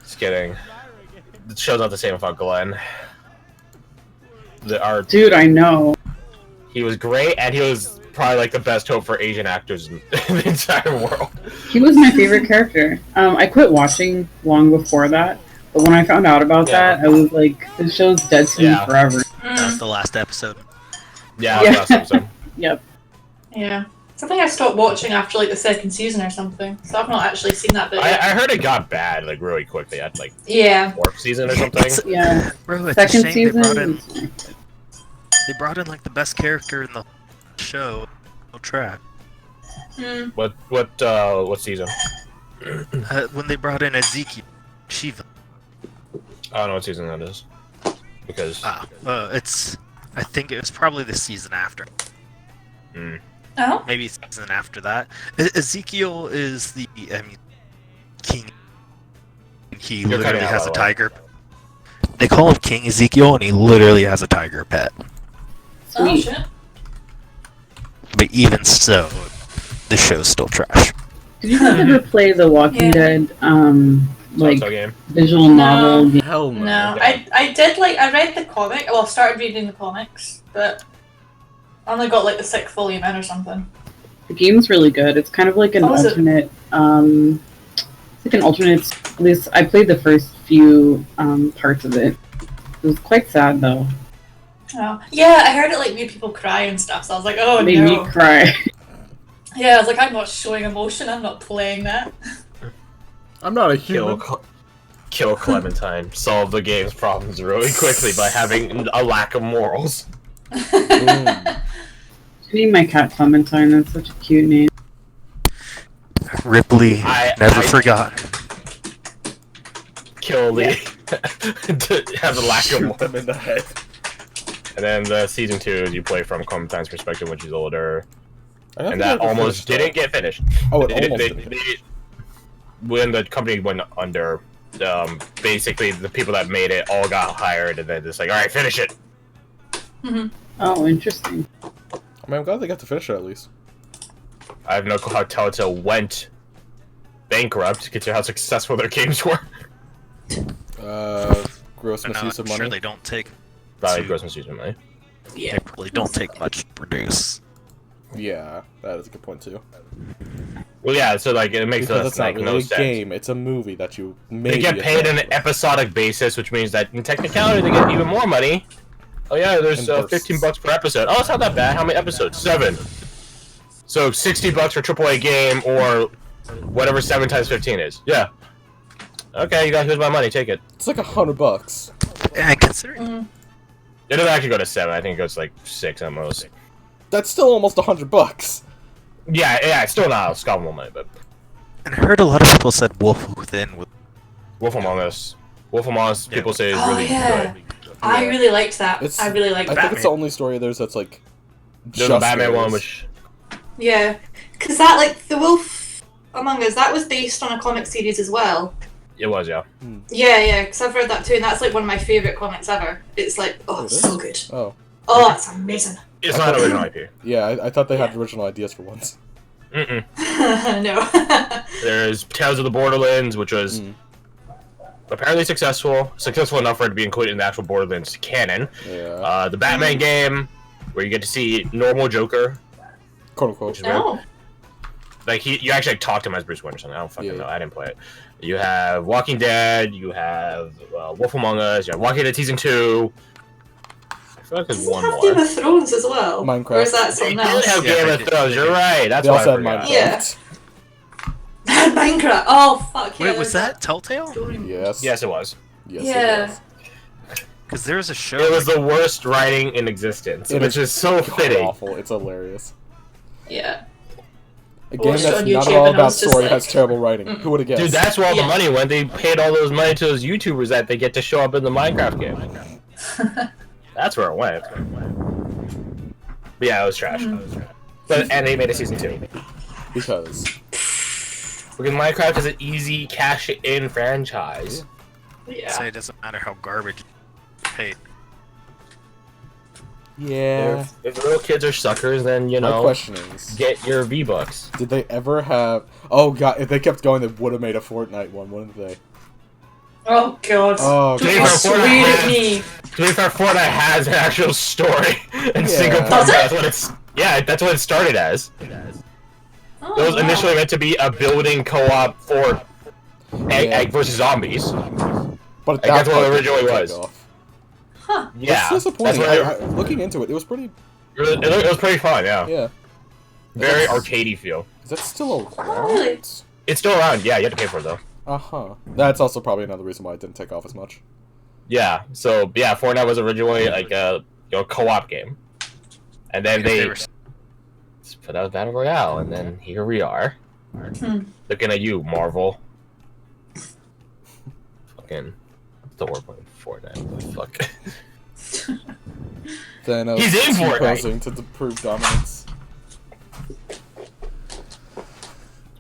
Just kidding. The show's not the same without Glenn. Dude, I know. He was great, and he was probably like the best hope for Asian actors in the entire world. He was my favorite character. I quit watching long before that, but when I found out about that, I was like, this show's dead to me forever. That was the last episode. Yeah, that was the last episode. Yep. Yeah. I think I stopped watching after like the second season or something, so I've not actually seen that bit yet. I heard it got bad like really quickly at like fourth season or something. Yeah. Bro, it's Second a shame season. they brought in like the best character in the show. No track. What season? When they brought in Ezekiel Shiva. I don't know what season that is. Because I think it was probably the season after. Oh? Maybe season after that. Ezekiel is the king. He literally has a tiger. They call him King Ezekiel, and he literally has a tiger pet. Oh shit. But even so, the show's still trash. Did you guys ever play the Walking Dead like game? visual novel game? Hell no. No, I did I read the comic. Well, I started reading the comics, but I only got like the 6th volume in or something. The game's really good. It's kind of like an alternate. It's like an alternate. At least I played the first few parts of it. It was quite sad though. Oh. Yeah, I heard it like made people cry and stuff, so I was like, oh It made no. me cry. Yeah, I was like, I'm not showing emotion, I'm not playing that. I'm not a human. Kill Clementine. Solve the game's problems really quickly by having a lack of morals. Name my cat Clementine. That's such a cute name. Ripley never forgot. Kill Lee. To have a lack of morals in the head. And then the season 2 is you play from Clementine's perspective when she's older. And that almost didn't get finished. Oh, it almost when the company went under, basically the people that made it all got hired, and then just like, all right, finish it. Oh, interesting. I mean, I'm glad they got to finish it at least. I have no clue how Telltale went bankrupt, considering how successful their games were. Gross misuse of money. Sure, they don't take. Probably gross misuse of money. Yeah, they probably don't take much to produce. Yeah, that is a good point too. Well, yeah, so like it makes Because it's like not no really a sense. game; it's a movie that you made. They get paid on an episodic basis, which means that in technicality they get even more money. Oh yeah, there's $15 per episode. Oh, it's not that bad. How many episodes? 7. So $60 for AAA game, or whatever 7 times 15 is. Yeah. Okay, you got here's my money. Take it. It's like $100. And considering It doesn't actually go to 7. I think it goes to like 6 at most. That's still almost $100. Yeah, it's still not scoffable money, but. And I heard a lot of people said Wolf Within. Wolf Among Us. Wolf Among Us, people say is really good. I really liked that. I really liked I Batman. think it's the only story of theirs that's like. There's a Batman one, which. Yeah, because that like the Wolf Among Us that was based on a comic series as well. It was, yeah. Yeah, because I've read that too, and that's like one of my favorite comics ever. It's like, it's so good. Oh. Oh, it's amazing. It's not original IP. Yeah, I thought they had original ideas for once. No. There's Tales of the Borderlands, which was apparently successful enough for it to be included in the actual Borderlands canon. Yeah. The Batman game, where you get to see normal Joker. Quote unquote. Oh. Like you actually like, talk to him as Bruce Wayne or something. I don't fucking know. I didn't play it. You have Walking Dead. You have Wolf Among Us. You have Walking Dead season 2. I feel like there's one more. Game of Thrones as well. Minecraft. Or is that something else? They did have Game of Thrones. You're right. That's They why also I had forgot. Minecraft. Yeah. Minecraft. Oh fuck yeah. Wait, was that Telltale? Yes. Yes, it was. Yes, Yeah. it was. Because there was a show. It was the worst writing in existence, which is so fitting. Awful. It's hilarious. Yeah. A game Watched that's on not YouTube at all and I about was just story like, has terrible writing. Who would have guessed? Dude, that's where all the Yeah. money went. They paid all those money to those YouTubers that they get to show up in the Minecraft game. That's where it went. But yeah, it was trash. But and they made a season 2. Because Minecraft is an easy cash-in franchise. Yeah. Say it doesn't matter how garbage it's paid. yeah. If the little kids are suckers, then you My know, question is, get your V-Bucks. did they ever have? Oh god, if they kept going, they would have made a Fortnite one, wouldn't they? Oh god. Oh, Don't okay. you swear at me. To be fair, Fortnite has an actual story and single player. Does it? That's what it's. Yeah, that's what it started as. Oh, It was wow. initially meant to be a building co-op for egg versus zombies. But That's what it part originally didn't was. take off. Huh. Yeah, It's disappointing. that's what Looking into it, it was pretty. it was pretty fun. Yeah, Yeah. very That's- arcadey feel. Is that still around? Oh, really? It's still around. Yeah, you have to pay for it though. That's also probably another reason why it didn't take off as much. Yeah. So yeah, Fortnite was originally like a co-op game, and then they put out Battle Royale, and then here we are, looking at you, Marvel. Fucking, the word playing Fortnite. Fuck. Then He's in Fortnite. posing to prove dominance.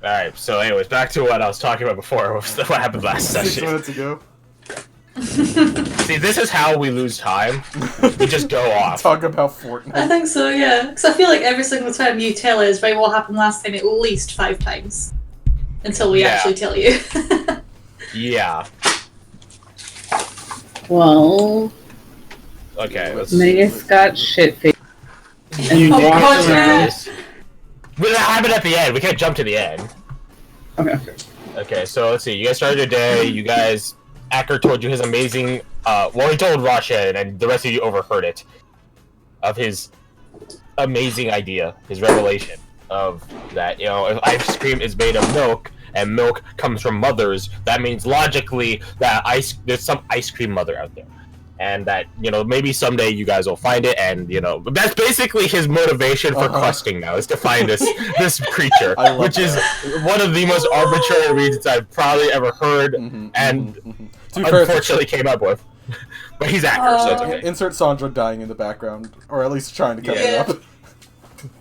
Alright, so anyways, back to what I was talking about before, what happened last 6 session. minutes ago. See, this is how we lose time. We just go off. Talk about Fortnite. I think so, yeah. Because I feel like every single time you tell us, right, what happened last time, at least 5 times. Until we Yeah. actually tell you. Yeah. Well, Okay, let's... Megas got shit-faced. You And did walked go around. this. But that happened at the end. We can't jump to the end. Okay. Okay, so let's see. You guys started your day. You guys... Acker told you his amazing... well, he told Rasha, and the rest of you overheard it. Of his amazing idea. His revelation. Of that, you know, if ice cream is made of milk, and milk comes from mothers, that means logically that there's some ice cream mother out there. And that, you know, maybe someday you guys will find it, and, you know, that's basically his motivation for questing now, is to find this creature, which is one of the most arbitrary reasons I've probably ever heard, and unfortunately came up with. But he's accurate, so it's okay. Insert Sandra dying in the background, or at least trying to cover it up.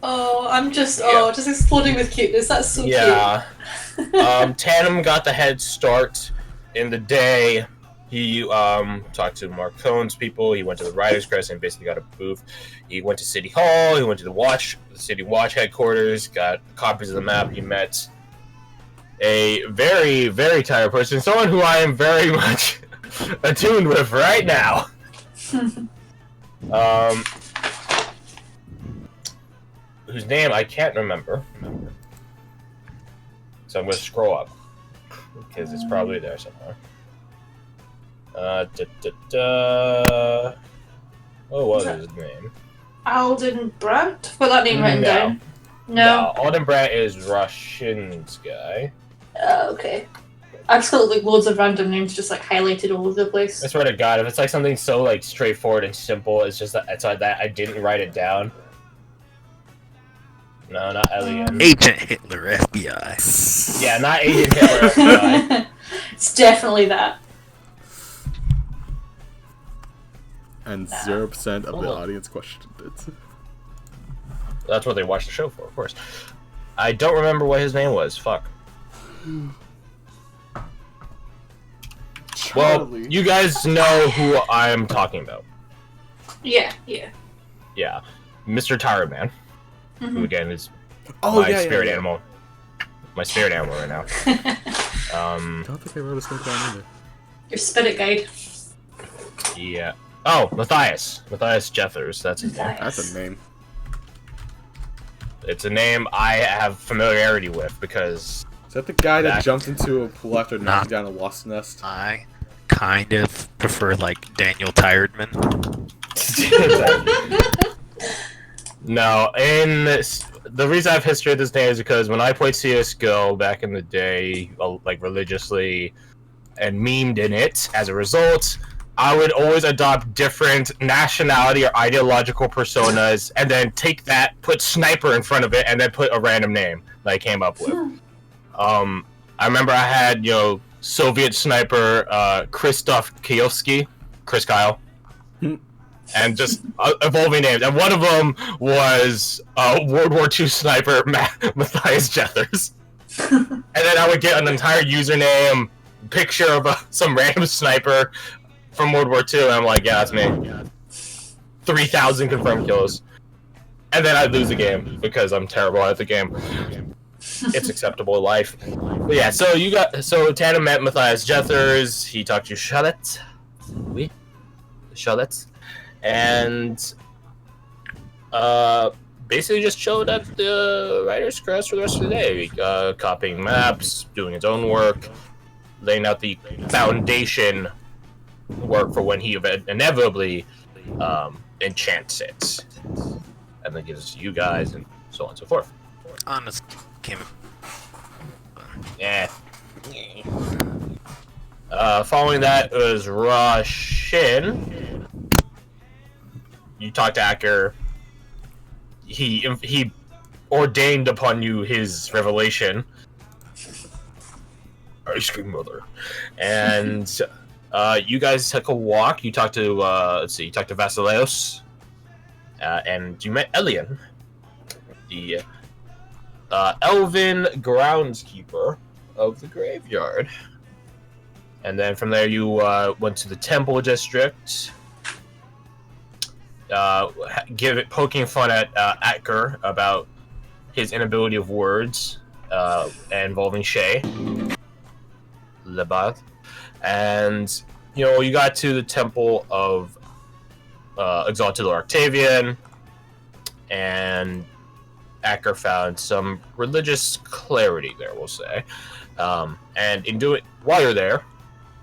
Oh, I'm just, just exploding with cuteness. That's so cute. Tandem got the head start in the day. He talked to Mark Cohn's people. He went to the Writers' Crest and basically got a booth. He went to City Hall. He went to the City Watch headquarters. Got copies of the map. He met a very, very tired person. Someone who I am very much attuned with right now. Whose name I can't remember. So I'm going to scroll up. Because it's probably there somewhere. What was his name? Alden Brandt? Got that name written down. No. Alden Brandt is Russian's guy. Okay. I just got like loads of random names just like highlighted all over the place. I swear to God, if it's like something so like straightforward and simple, it's just that I didn't write it down. No, not Elian. Agent Hitler, FBI. Yeah, not Agent Hitler, FBI. It's definitely that. And 0% of the audience questioned it. That's what they watch the show for, of course. I don't remember what his name was. Fuck. Well, you guys know who I'm talking about. Yeah. Yeah. Mr. Tired Man. Who again is my spirit animal. My spirit animal right now. I don't think I wrote his name down either. Your spirit guide. Yeah. Oh, Matthias. Matthias Jethers. That's his name. That's a name. It's a name I have familiarity with because... Is that the guy that jumped into a pool after knocking down a wasp nest? I kind of prefer, like, Daniel Tiredman. No, the reason I have history of this name is because when I played CSGO back in the day, like religiously, and memed in it, as a result, I would always adopt different nationality or ideological personas, and then take that, put sniper in front of it, and then put a random name that I came up with. I remember I had, you know, Soviet sniper Krzysztof Kijowski, Chris Kyle. And just evolving names. And one of them was World War II sniper Matthias Jethers. And then I would get an entire username, picture of some random sniper from World War II, and I'm like, yeah, that's me. 3,000 confirmed kills. And then I'd lose the game, because I'm terrible at the game. It's acceptable in life. But yeah, so Tana met Matthias Jethers. He talked to Charlotte. Oui. Charlotte. And basically just chilled at the writer's crest for the rest of the day. Copying maps, doing his own work, laying out the foundation work for when he inevitably enchants it. And then gives it to you guys, and so on and so forth. Honest came. Yeah. Following that was Rashin. You talked to Acker. He ordained upon you his revelation. Ice cream mother. And you guys took a walk. You talked to you talked to Vasileos. And you met Elian, the elven groundskeeper of the graveyard. And then from there you went to the temple district, poking fun at Atker about his inability of words, involving Shay Lebath. And you got to the temple of Exalted Lord Octavian, and Acker found some religious clarity there, we'll say. And while you're there,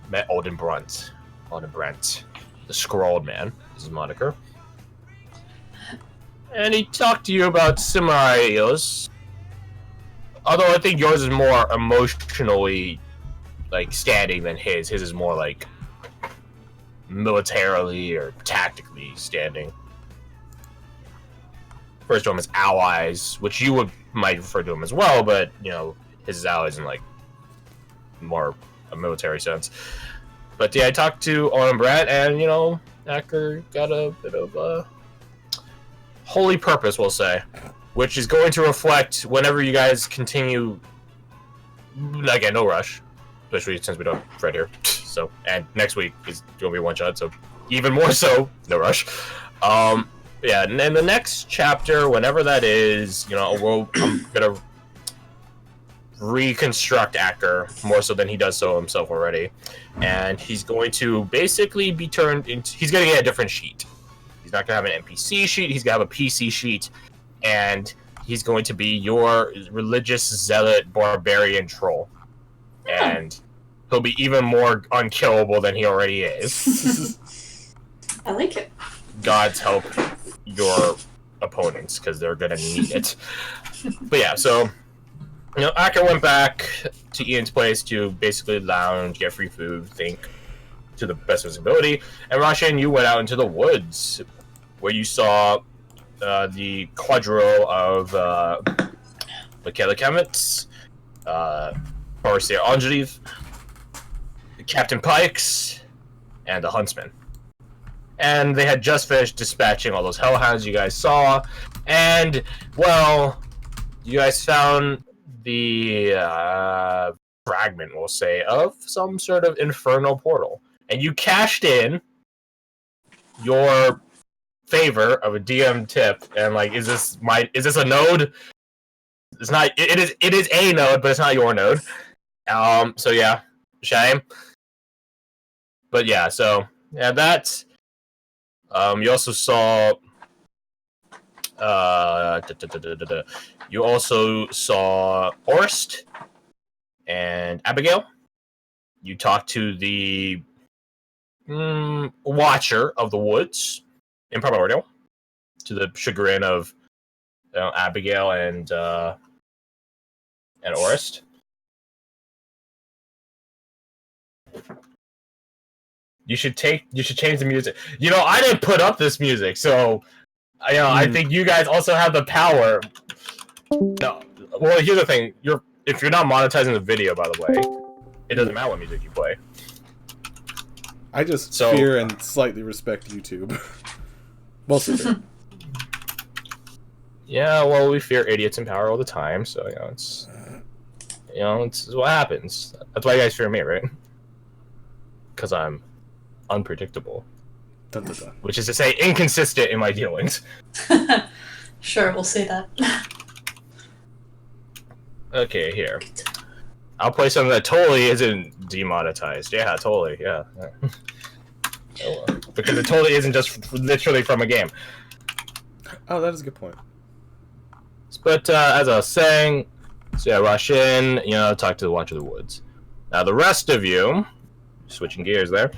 met Alden Brent, the Scrawled Man, is his moniker. And he talked to you about similar ideas, although I think yours is more emotionally standing than his. His is more militarily or tactically standing. First to him as allies, which you might refer to him as well, but his is allies in more a military sense. But yeah, I talked to Owen Brett, and Acker got a bit of a holy purpose, we'll say, which is going to reflect whenever you guys continue. Again, no rush, especially since we don't have Fred here. So, and next week is going to be one shot, so even more so, no rush. Yeah, and then the next chapter, whenever that is, I'm going to reconstruct Acker more so than he does so himself already. And he's going to basically be turned into... He's going to get a different sheet. He's not going to have an NPC sheet, he's going to have a PC sheet, and he's going to be your religious zealot barbarian troll. And he'll be even more unkillable than he already is. I like it. Gods help your opponents, because they're gonna need it. But yeah, so Acker went back to Ian's place to basically lounge, get free food, think to the best of his ability. And Rashin, you went out into the woods, where you saw the quadro of Michaela Kemets, Marcia Angelieve, Captain Pikes, and the Huntsman. And they had just finished dispatching all those hellhounds you guys saw, and, well, you guys found the fragment, we'll say, of some sort of infernal portal. And you cashed in your favor of a DM tip, and is this a node? It's not. It is a node, but it's not your node. So yeah, shame. But yeah, so yeah, that's. You also saw. You also saw Orst and Abigail. You talked to the Watcher of the Woods in Primordial, to the chagrin of Abigail and Orist. You should change the music. I didn't put up this music, so I think you guys also have the power. No, well, here's the thing: if you're not monetizing the video, by the way, it doesn't matter what music you play. I just fear and slightly respect YouTube. Mostly fear. Yeah, well, we fear idiots in power all the time, so it's what happens. That's why you guys fear me, right? Because I'm unpredictable. Dun, dun, dun. Which is to say, inconsistent in my dealings. Sure, we'll say that. Okay, here. I'll play something that totally isn't demonetized. Yeah, totally. Yeah. Because it totally isn't just literally from a game. Oh, that is a good point. But as I was saying, so yeah, rush in, talk to the Watcher of the Woods. Now the rest of you, switching gears there,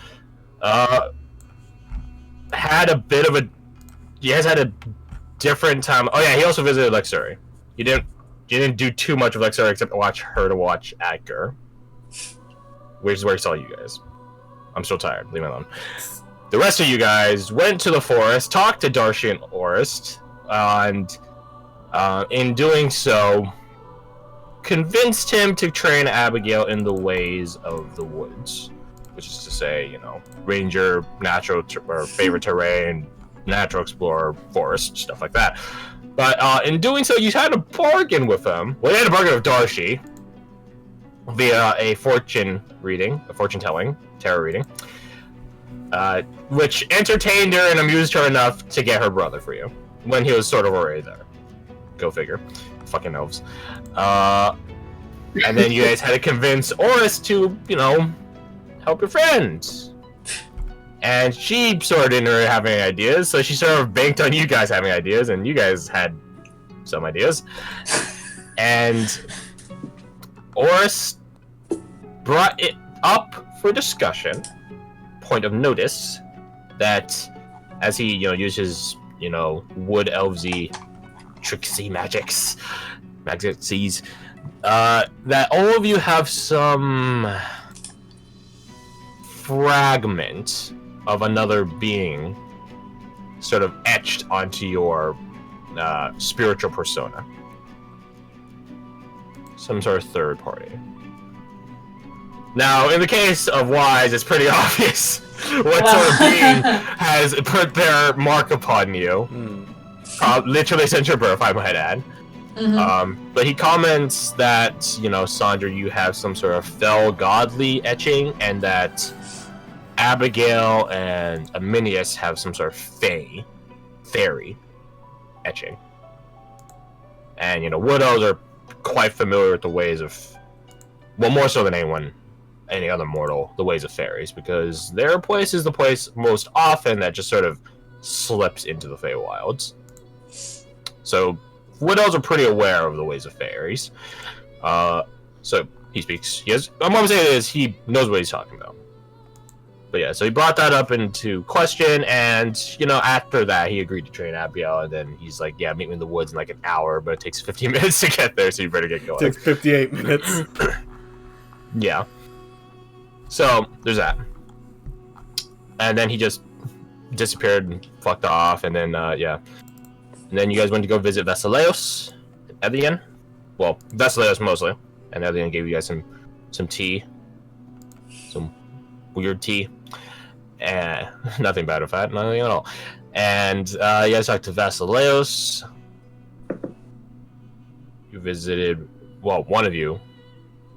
had a bit of a... You guys had a different time. Oh yeah, he also visited Lexuri. You didn't do too much of Lexuri except watch Edgar, which is where he saw you guys. I'm still tired. Leave me alone. The rest of you guys went to the forest, talked to Darcy and Orist, and in doing so, convinced him to train Abigail in the ways of the woods, which is to say, ranger, natural or favorite terrain, natural explorer, forest, stuff like that. But in doing so, you had a bargain with him. Well, you had a bargain with Darcy via a fortune telling, tarot reading, which entertained her and amused her enough to get her brother for you when he was sort of already there. Go figure. Fucking elves. And then you guys had to convince Orist to, help your friends. And she sort of didn't really have any ideas, so she sort of banked on you guys having ideas, and you guys had some ideas. And Orist brought it up for discussion, point of notice, that as he, uses, wood elvesy tricksy magics, that all of you have some fragment of another being sort of etched onto your spiritual persona. Some sort of third party. Now, in the case of Wise, it's pretty obvious what sort of being has put their mark upon you. Literally since your birth, I might add. Mm-hmm. But he comments that, Sandra, you have some sort of fell godly etching, and that Abigail and Aminius have some sort of fairy etching. And, wood elves are quite familiar with the ways of, well, more so than any other mortal, the ways of fairies, because their place is the place most often that just sort of slips into the Feywilds. So, wood elves are pretty aware of the ways of fairies. So, he speaks. I'm going to say is he knows what he's talking about. But yeah, so he brought that up into question, and, after that, he agreed to train Abigail, and then he's like, yeah, meet me in the woods in like an hour, but it takes 15 minutes to get there, so you better get going. It takes 58 minutes. Yeah. So, there's that. And then he just disappeared and fucked off, and then, yeah. And then you guys went to go visit Vasileos, Evian. Well, Vasileos mostly. And Evian gave you guys some tea. Some weird tea. And nothing bad with that, nothing at all. And you guys talked to Vasileos. You visited, well, one of you,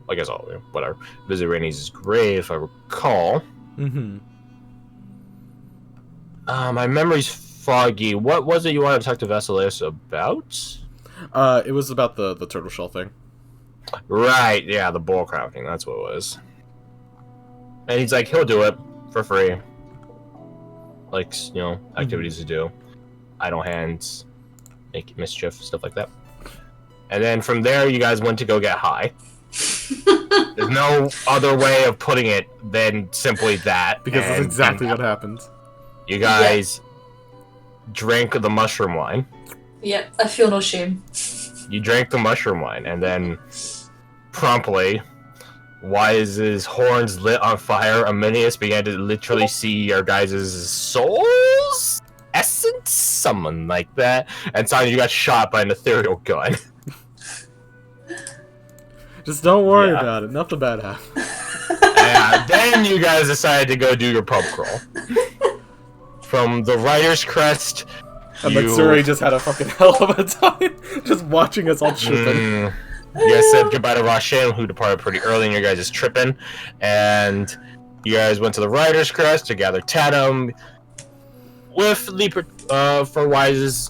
I guess all of you, whatever, visited Rainey's grave, if I recall. Mm-hmm. My memory's foggy. What was it you wanted to talk to Vasileos about? It was about the turtle shell thing. Right, yeah, the bull cracking, that's what it was. And he's like, he'll do it for free. Like, activities to do. Idle hands, make mischief, stuff like that. And then from there, you guys went to go get high. There's no other way of putting it than simply that. Because that's exactly what happened. You guys drank the mushroom wine. Yep, I feel no shame. You drank the mushroom wine, and then promptly, Wise's horns lit on fire. Aminius began to literally see your guys' souls? Essence? Someone like that. And Sonya, you got shot by an ethereal gun. Just don't worry about it. Nothing bad happened. Yeah, then you guys decided to go do your pub crawl. From the Rider's Crest, and Matsuri just had a fucking hell of a time just watching us all tripping. You guys said goodbye to Rashin, who departed pretty early, and you guys is tripping. And you guys went to the Rider's Crest to gather Tatum with the for Wise's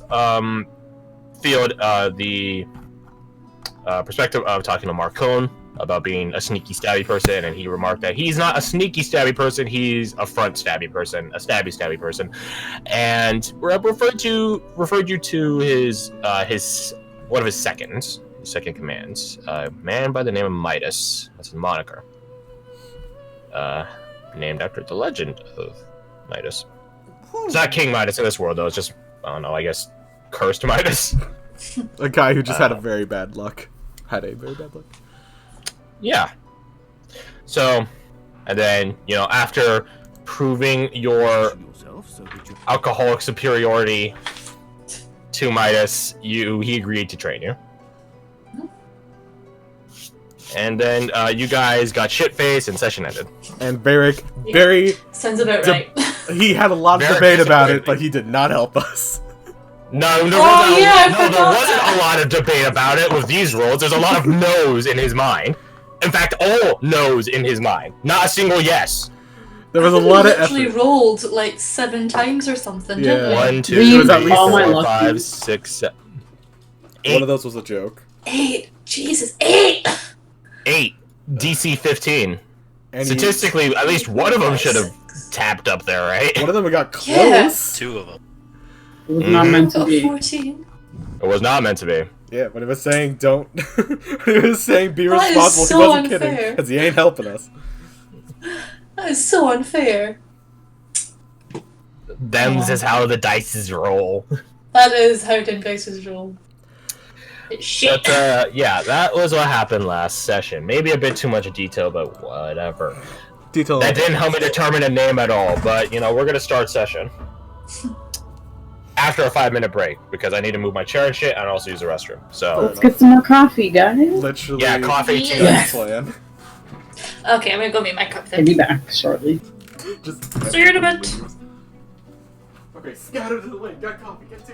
field, the perspective of talking to Mark Cohn about being a sneaky stabby person, and he remarked that he's not a sneaky stabby person, he's a front stabby person, a stabby person, and referred you to his one of his second commands, a man by the name of Midas. That's his moniker. Named after the legend of Midas. It's not King Midas in this world, though. It's just, I don't know, I guess, cursed Midas. A guy who just had a very bad luck. Yeah. So, and then, after proving your alcoholic superiority to Midas, he agreed to train you. And then you guys got shit-faced and session ended. And Varric, very... Sounds about right. He had a lot of debate about it, but he did not help us. No, there wasn't a lot of debate about it with these rolls. There's a lot of no's in his mind. In fact, all no's in his mind. Not a single yes. There was a lot of effort. We literally rolled like 7 times or something, didn't we? 1, 2, 3, 4, 5, 6, 7, 8. One of those was a joke. 8. Jesus, 8! 8. DC 15. And statistically, at least one of them should have tapped up there, right? One of them got close. Yeah. 2 of them. It was not meant to be. 14. It was not meant to be. Yeah, when he was saying don't... when he was saying be That responsible, is so he wasn't unfair. kidding. Because he ain't helping us. That is so unfair. Them's is how the dices roll. That is how den dices roll. Shit. But, yeah, that was what happened last session. Maybe a bit too much detail, but whatever. That didn't help me determine a name at all, but, we're gonna start session. After a 5-minute break, because I need to move my chair and shit, and also use the restroom. So let's get some more coffee, guys. Literally. Yeah, coffee too. Yes. Plan. Okay, I'm gonna go make my cup then. I'll be back shortly. See you in a bit. Okay, scatter to the lake. Got coffee. Get tea.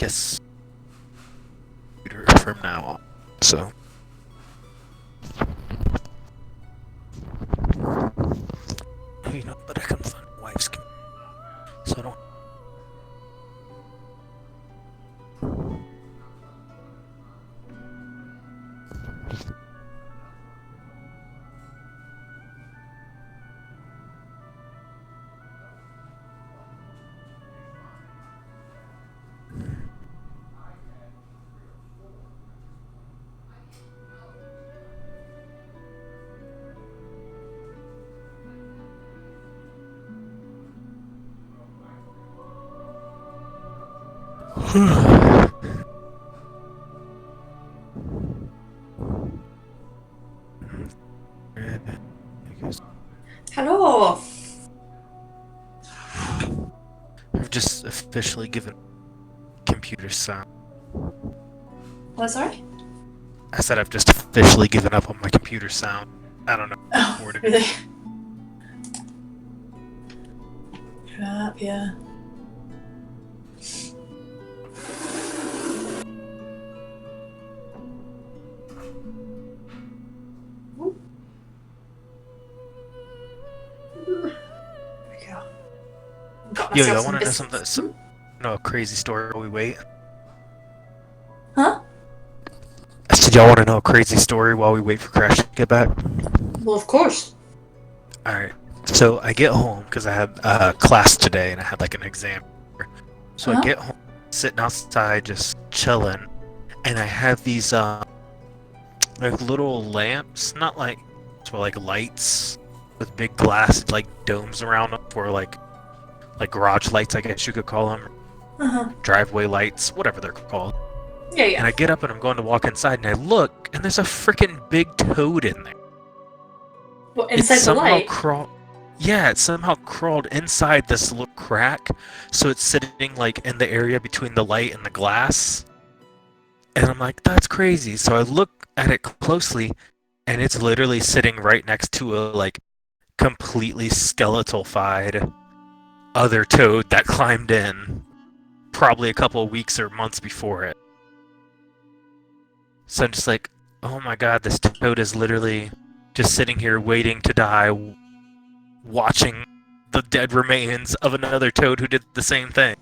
guess from now on. So. You know, but I can find my wife's computer, so I don't. Hello. I've just officially given computer sound. What, sorry? I said I've just officially given up on my computer sound. I don't know. Oh, really? Crap, yeah. Yo, I want to know something. A crazy story while we wait. Huh? I said, y'all want to know a crazy story while we wait for Crash to get back? Well, of course. Alright, so I get home, because I had class today, and I had like an exam. So I get home, sitting outside, just chilling, and I have these like little lamps, not like, but like lights, with big glass, like domes around them, for like garage lights, I guess you could call them. Driveway lights, whatever they're called. Yeah, yeah. And I get up and I'm going to walk inside, and I look, and there's a freaking big toad in there. What, inside the light? Yeah, it somehow crawled inside this little crack, so it's sitting like in the area between the light and the glass. And I'm like, that's crazy. So I look at it closely, and it's literally sitting right next to a like completely skeletal-fied other toad that climbed in probably a couple of weeks or months before it. So I'm just like, oh my god, this toad is literally just sitting here waiting to die, watching the dead remains of another toad who did the same thing.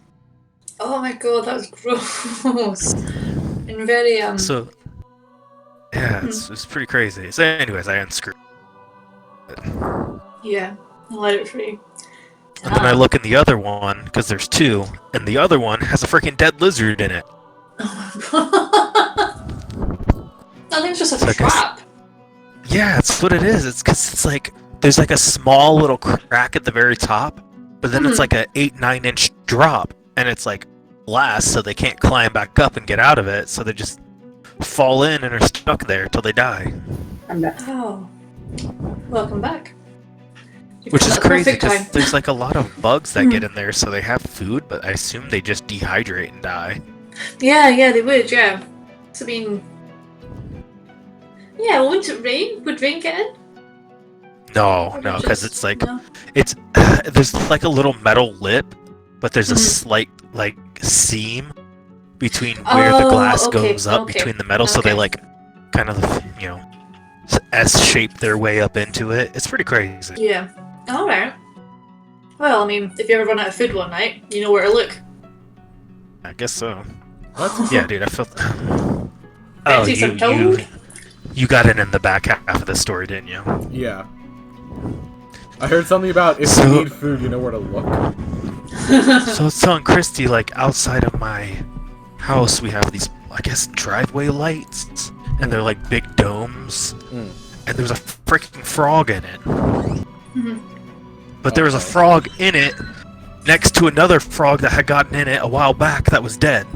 Oh my god, that was gross. And very, So, yeah, it's pretty crazy. So anyways, I unscrewed it. Yeah, I'll let it free. And then I look in the other one, because there's two, and the other one has a freaking dead lizard in it. Oh my god. I think it's just a trap. Yeah, that's what it is. It's because it's like, there's like a small little crack at the very top, but then it's like a 8-9 inch drop, and it's like glass, so they can't climb back up and get out of it, so they just fall in and are stuck there till they die. I'm back. Oh. Welcome back. Which is crazy, because there's like a lot of bugs that get in there, so they have food, but I assume they just dehydrate and die. Yeah, they would, yeah. So, I mean... Yeah, well, wouldn't it rain? Would rain get in? No, because it's like... No? It's there's like a little metal lip, but there's a slight, like, seam between where the glass goes up between the metal, so they, like, kind of, you know, S-shape their way up into it. It's pretty crazy. Yeah. Alright. Well, I mean, if you ever run out of food one night, you know where to look. I guess so. What? Yeah, dude, I felt... Oh, you got it in the back half of the story, didn't you? Yeah. I heard something about if you need food, you know where to look. So I was telling Christy, like, outside of my house, we have these, I guess, driveway lights, and they're like big domes, and there's a freaking frog in it. But there was a frog in it next to another frog that had gotten in it a while back that was dead.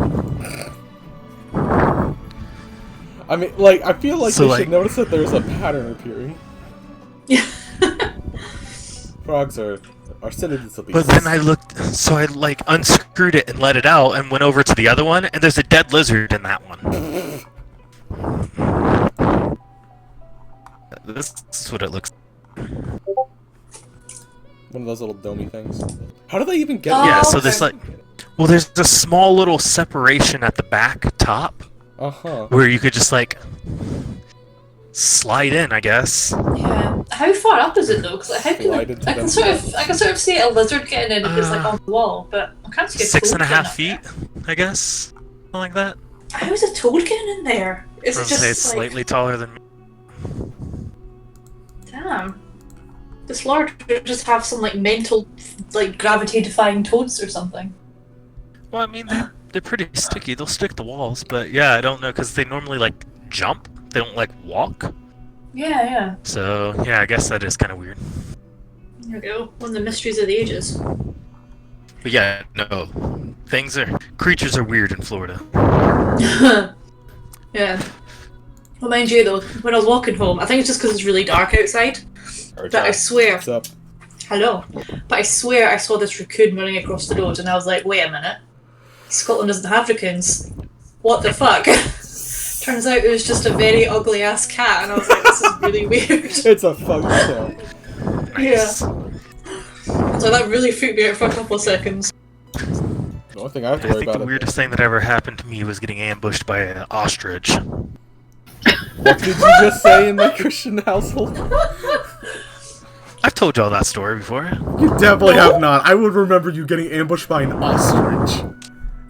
I mean, like, I feel like they should notice that there's a pattern appearing. Yeah. Frogs are citizens of these. But then I looked, so I like unscrewed it and let it out and went over to the other one, and there's a dead lizard in that one. This is what it looks like. One of those little domey things. How do they even get? Yeah, so there's like, Well, there's a small little separation at the back top where you could just like slide in, I guess. Yeah. How far up is it though? Because like, how can I can sort of see a lizard getting in if it's like on the wall, but I can't see a toad 6.5 feet, I guess, something like that. How is a toad getting in there? Is it just it's slightly taller than me. Damn. This Lord would just have some like mental, like gravity-defying toads or something. Well, I mean, they're pretty sticky. They'll stick to walls, but yeah, I don't know because they normally like jump. They don't like walk. Yeah. So yeah, I guess that is kind of weird. There we go. One of the mysteries of the ages. But yeah, no, creatures are weird in Florida. Yeah. Well, mind you though, when I was walking home, I think it's just because it's really dark outside. But I swear. What's up? Hello. But I swear I saw this raccoon running across the road, and I was like, wait a minute. Scotland doesn't have raccoons. What the fuck? Turns out it was just a very ugly ass cat, and I was like, this is really weird. It's a fucking cat. Yeah. So that really freaked me out for a couple of seconds. The only thing I have to I worry think about the weirdest thing that ever happened to me was getting ambushed by an ostrich. What did you just say in my Christian household? I've told y'all that story before. You definitely have not. I would remember you getting ambushed by an ostrich.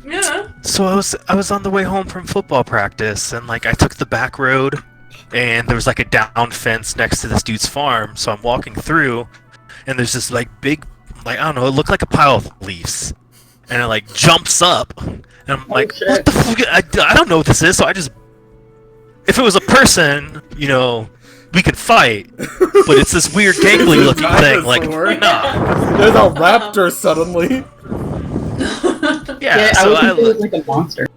Yeah. So I was on the way home from football practice, and like I took the back road, and there was like a down fence next to this dude's farm. So I'm walking through, and there's this like big, like I don't know, it looked like a pile of leaves, and it like jumps up, and I'm like, shit. what the fuck? I don't know what this is. So I just, if it was a person, you know, we could fight, but it's this weird gangly looking thing. Like, nah. There's a raptor suddenly. Yeah, I so was thinking it was like a monster.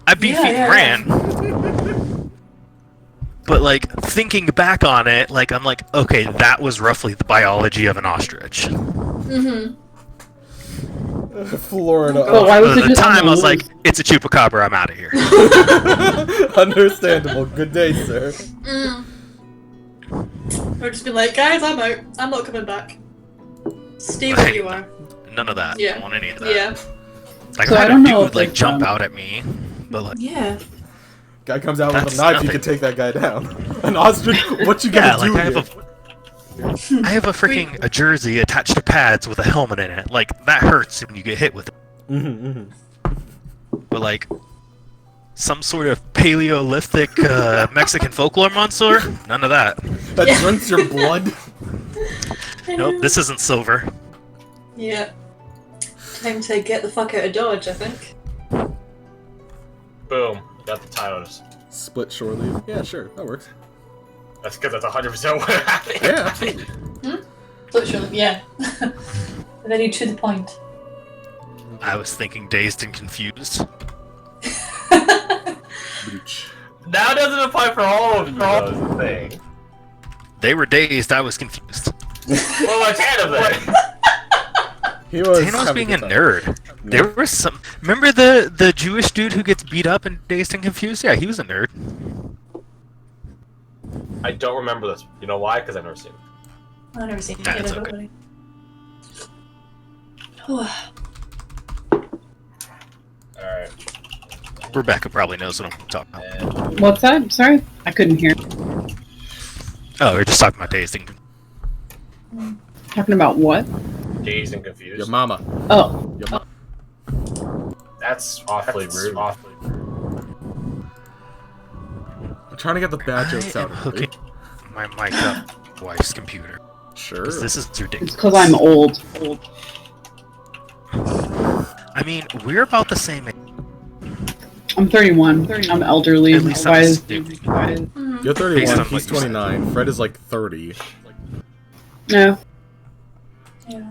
I beat feet and ran. But like thinking back on it, like I'm like, okay, that was roughly the biology of an ostrich. Mm-hmm. Florida. Oh, why was At it the just on time, the I was like, loose? it's a chupacabra. I'm out of here. Understandable. Good day, sir. Or just be like, guys, I'm out. I'm not coming back. Stay where you are. None of that. Yeah. I don't want any of that. Yeah. Like, So I I don't dude know would if like it's, jump out at me, but like, Yeah. Guy comes out with That's a knife, nothing. you can take that guy down. An ostrich? What you yeah, gonna do like here? I have a freaking a jersey attached to pads with a helmet in it. Like that hurts when you get hit with it. But like some sort of Paleolithic Mexican folklore monster, none of that. That drinks your blood? Nope, this isn't silver. Yeah. Time to get the fuck out of Dodge, I think. Boom. Got the titles. Split shore leave? Yeah, sure. That works. That's because that's 100% what happened. Yeah, absolutely. Literally, yeah. Very to the point. I was thinking dazed and confused. Breach. Now doesn't apply for all of you, though, is the thing. They were dazed, I was confused. Well, like Tana then. He was Tana was having being a good time. nerd. There was some. Remember the Jewish dude who gets beat up and dazed and confused? Yeah, he was a nerd. I don't remember this. You know why? Because I've never seen it. I've never seen it. Nah, Yeah, it's don't okay. worry. Alright. Rebecca probably knows what I'm talking about. And What's that? Sorry, I couldn't hear. Oh, we're just talking about dazed and Talking about what? dazed and confused. Your mama. Oh, Your mama. That's awfully rude. I'm trying to get the bad jokes I out am of it. hooking my mic up wife's computer. Sure. 'Cause this is it's ridiculous. because I'm old. I mean, we're about the same age. I'm 31. I'm elderly. At least Why I'm is- stupid. why is- You're Based 31, on he's what you said. 29, Fred is like 30. No. Yeah.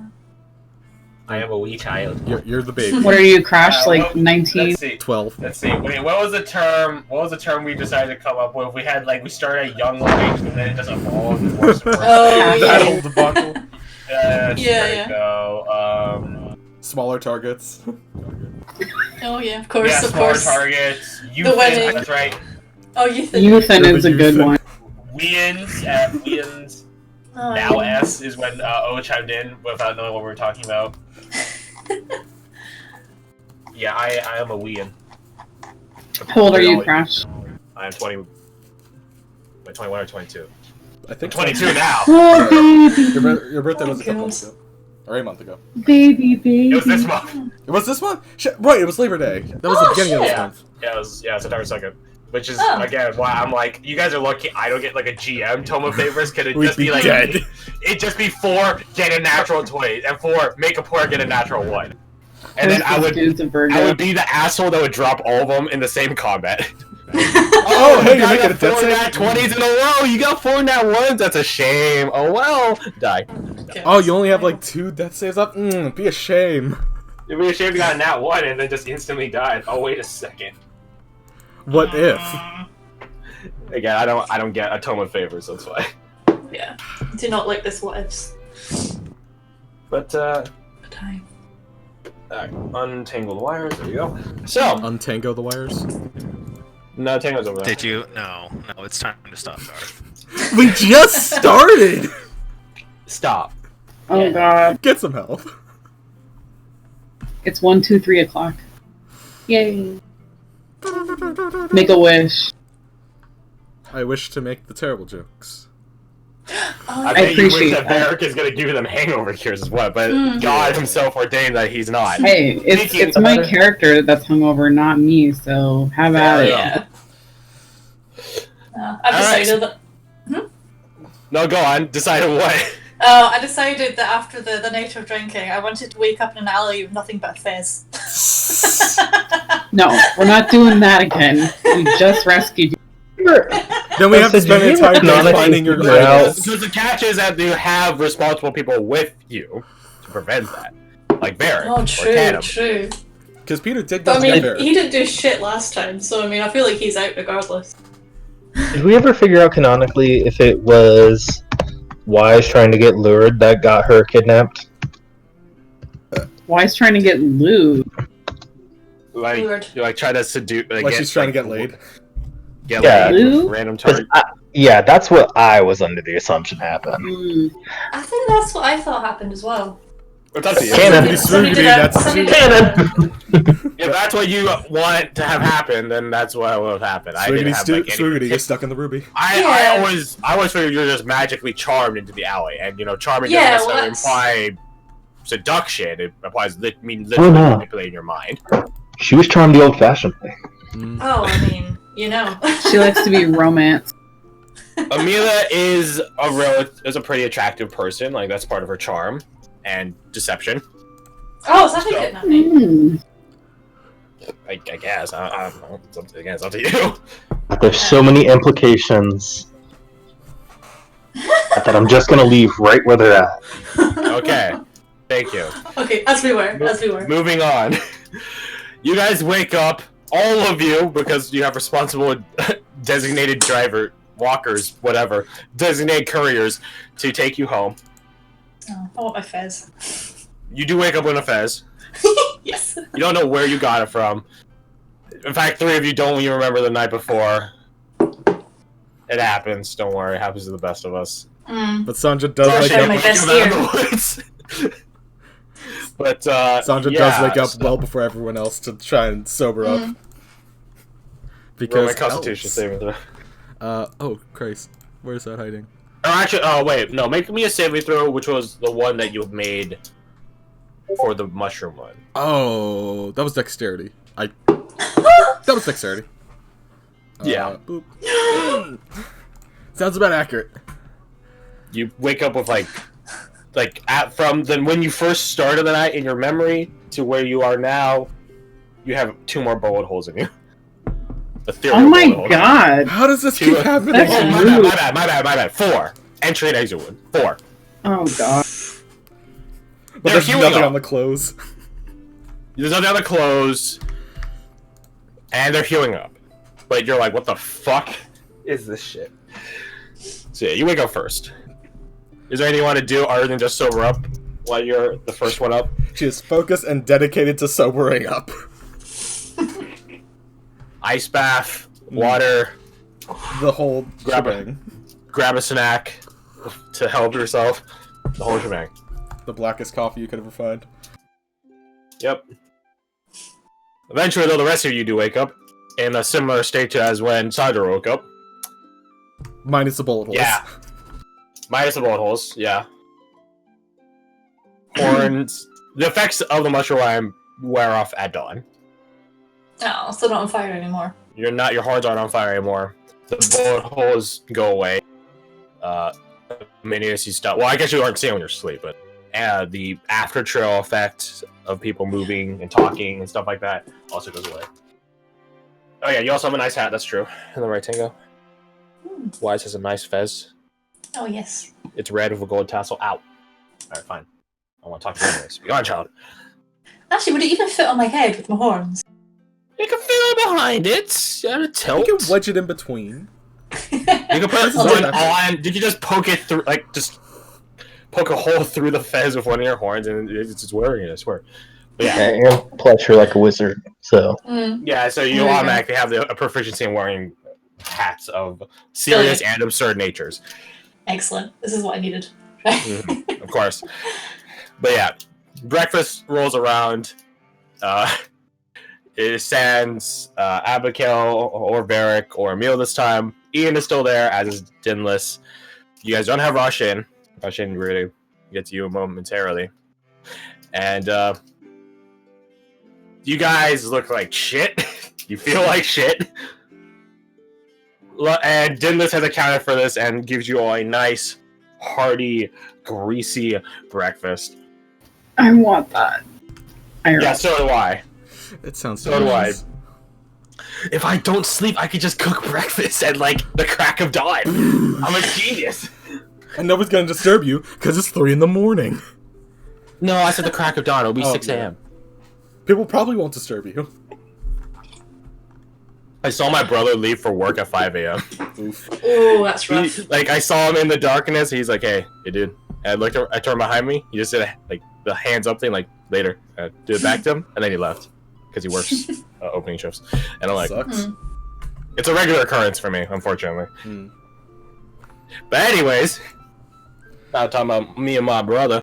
I am a wee child. You're the baby. What are you, Crash? well, Like 19? Let's see. 12. Let's see. Wait, what was the term? What was the term we decided to come up with? We had like we started at young life and then it just evolved and worse and worse. Oh, That yeah. whole debacle. There Yeah. we go. Smaller targets. Oh, yeah, of course, Yeah, of smaller course. targets. The Youth. wedding. That's right. Oh, you think? Euthan is a good Euthan. one. Weans. Weans. Oh, Now yeah. S is when O chimed in without knowing what we were talking about. Yeah, I am a weean. How old are you, Crash? I am 20. 21 or 22. I think 22 now. Oh, baby. Your birthday was a couple months ago. Or a month ago. Baby. It was this month. It was this month? Right, it was Labor Day. That was the beginning of this month. Yeah, it was September 2nd. Which is, again, why I'm like, you guys are lucky I don't get, like, a GM Toma favors. Could it just be, like, dead. It'd just be 4, get a natural 20, and 4, make a player get a natural 1. And then I would be the asshole that would drop all of them in the same combat. Oh, hey, you're making a death save? 20s in a row! You got 4 nat 1s? That's a shame. Oh, well. Die. Oh, you only have, like, 2 death saves up? Be a shame. It'd be a shame you got a nat 1 and then just instantly died. Oh, wait a second. What if? Again, I don't get a Toma favors, that's why. Yeah. Do not like this what ifs. But, Time. untangle the wires, there we go. So, Untangle the wires? no, Tango's over there. Did you? No, it's time to stop, Garth. We just started! Stop. Oh god. Get some help. It's 1, 2, 3 o'clock. Yay. Make a wish. I wish to make the terrible jokes. I appreciate you wish that that. Barrick is going to give them hangover cures as well, but God himself ordained that he's not. Hey, it's my character that's hungover, not me, so have at it. Yeah. I've decided that... No, go on. Decided what? Oh, I decided that after the night of drinking, I wanted to wake up in an alley with nothing but a fez. No, we're not doing that again. We just rescued you. Then we have to spend an entire day finding your grave. Because the catch is that you have responsible people with you to prevent that. Like Barrick Oh, or true, Tatum. true. Because Peter did But go I to mean, Barrick. he didn't do shit last time, so I mean, I feel like he's out regardless. Did we ever figure out canonically if it was Wise trying to get lured that got her kidnapped? Wise trying to get lewd. Like, Lured. you like try to seduce. Like she's trying to get laid. Get Yeah. laid. Lou? Random 'Cause target. yeah, that's what I was under the assumption happened. Mm. I think that's what I thought happened as well. It's up to you. Canon. Somebody did That's If that's what you want to have happen, then that's what will have happened. I didn't have like any. Swoogity gets stuck in the ruby. I always figured you're just magically charmed into the alley, and charming doesn't necessarily imply seduction. It implies literally manipulating your mind. She was charmed the old-fashioned way. Oh, I mean, She likes to be romanced. Amelia is a pretty attractive person. Like that's part of her charm and deception. Oh, is that a good name? I guess. I don't know. It's up to you. But there's so many implications that I'm just gonna leave right where they're at. Okay. Thank you. Okay, as we were. Moving on. You guys wake up, all of you, because you have responsible designated driver, walkers, whatever, designated couriers to take you home. Oh, I want my fez. You do wake up with a fez. Yes. You don't know where you got it from. In fact, 3 of you don't even remember the night before. It happens. Don't worry. It happens to the best of us. But Sandra does wake my up. best But Sandra does wake up well before everyone else to try and sober up. Because my Constitution saving throw. Oh Christ, where's that hiding? Oh, actually, wait, no. Make me a saving throw, which was the one that you made for the mushroom one. Oh, that was dexterity. That was dexterity. Yeah. Boop. Sounds about accurate. You wake up with from when you first started the night in your memory to where you are now, you have 2 more bullet holes in you. Oh my god! How does this keep happening? That's My bad. 4. Entry and exit wound. 4. Oh god. But there's nothing on the clothes. There's nothing on the clothes. And they're healing up. But you're like, what the fuck is this shit? So yeah, you wake up first. Is there anything you want to do other than just sober up while you're the first one up? She is focused and dedicated to sobering up. Ice bath, water, the whole shebang. Grab a snack to help yourself. The whole shebang. The blackest coffee you could ever find. Yep. Eventually, though, the rest of you do wake up in a similar state to as when Sandra woke up. Minus the bullet holes. Yeah. Minus the bullet holes, yeah. Horns. The effects of the mushroom wear off at dawn. Oh, still not on fire anymore. Your horns aren't on fire anymore. The bullet holes go away. Many as you stop. Well, I guess you aren't seeing when you're asleep, but the after trail effect of people moving and talking and stuff like that also goes away. Oh yeah, you also have a nice hat. That's true. In the right tango. Wise has a nice fez. Oh yes. It's red with a gold tassel. Ow. All right, fine. I want to talk to you anyways. Be on, child. Actually, would it even fit on my head with my horns? You can fit it behind it. You have tilt. You can wedge it in between. You can put one on. Did you just poke it through, like, just poke a hole through the fez with one of your horns, and it's just wearing it, I swear. But yeah. And plus, you're like a wizard, so. Yeah, so you automatically have a proficiency in wearing hats of serious and absurd natures. Excellent. This is what I needed. Of course. But yeah, breakfast rolls around. It sans Abigail or Varric or Emil this time. Ian is still there, as is Dinless. You guys don't have Roshan. Roshan really gets you momentarily. And you guys look like shit. You feel like shit. And Dinless has accounted for this and gives you all a nice, hearty, greasy breakfast. I want that. Yeah, so do I. It sounds so do I. If I don't sleep, I could just cook breakfast at, like, the crack of dawn. I'm a genius. And nobody's gonna disturb you, because it's 3 in the morning. No, I said the crack of dawn. It'll be 6 a.m. People probably won't disturb you. I saw my brother leave for work at 5 a.m. Oh, that's rough. I saw him in the darkness. He's like, "Hey, dude." And I turned behind me. He just did like the hands up thing, like later. Did it back to him, and then he left because he works opening shifts. And I'm like, it's a regular occurrence for me, unfortunately. But anyways, now talking about me and my brother.